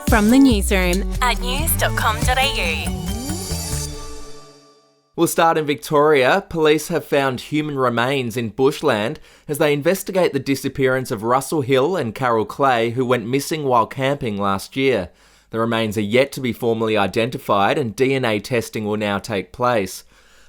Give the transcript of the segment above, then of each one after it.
From the Newsroom at news.com.au. We'll start in Victoria. Police have found human remains in bushland as they investigate the disappearance of Russell Hill and Carol Clay, who went missing while camping last year. The remains are yet to be formally identified and DNA testing will now take place.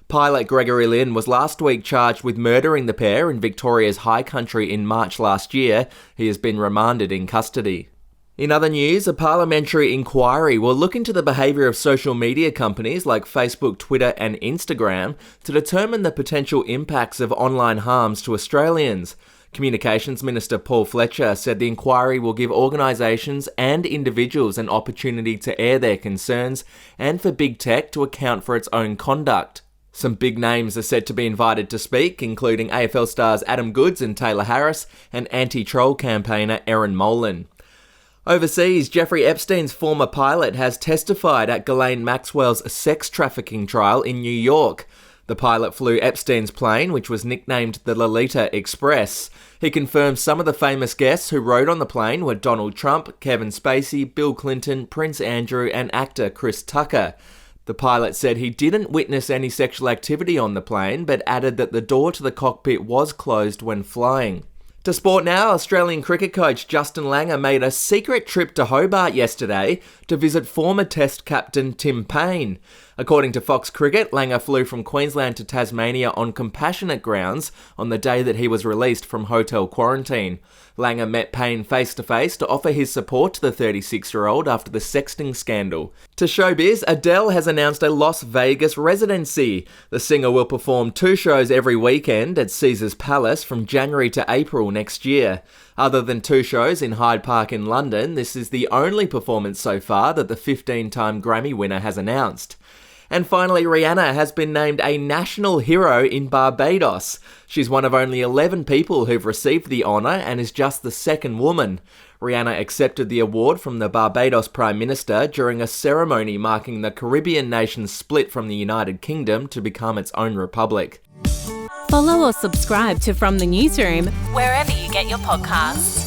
Pilot Gregory Lynn was last week charged with murdering the pair in Victoria's High Country in March last year. He has been remanded in custody. In other news, a parliamentary inquiry will look into the behaviour of social media companies like Facebook, Twitter and Instagram to determine the potential impacts of online harms to Australians. Communications Minister Paul Fletcher said the inquiry will give organisations and individuals an opportunity to air their concerns and for big tech to account for its own conduct. Some big names are said to be invited to speak, including AFL stars Adam Goodes and Taylor Harris and anti-troll campaigner Erin Molan. Overseas, Jeffrey Epstein's former pilot has testified at Ghislaine Maxwell's sex trafficking trial in New York. The pilot flew Epstein's plane, which was nicknamed the Lolita Express. He confirmed some of the famous guests who rode on the plane were Donald Trump, Kevin Spacey, Bill Clinton, Prince Andrew and actor Chris Tucker. The pilot said he didn't witness any sexual activity on the plane, but added that the door to the cockpit was closed when flying. To sport now, Australian cricket coach Justin Langer made a secret trip to Hobart yesterday to visit former Test captain Tim Paine. According to Fox Cricket, Langer flew from Queensland to Tasmania on compassionate grounds on the day that he was released from hotel quarantine. Langer met Paine face-to-face to offer his support to the 36-year-old after the sexting scandal. To showbiz, Adele has announced a Las Vegas residency. The singer will perform 2 shows every weekend at Caesars Palace from January to April next year. Other than 2 shows in Hyde Park in London, this is the only performance so far that the 15-time Grammy winner has announced. And finally, Rihanna has been named a national hero in Barbados. She's one of only 11 people who've received the honour and is just the second woman. Rihanna accepted the award from the Barbados Prime Minister during a ceremony marking the Caribbean nation's split from the United Kingdom to become its own republic. Follow or subscribe to From the Newsroom wherever you get your podcasts.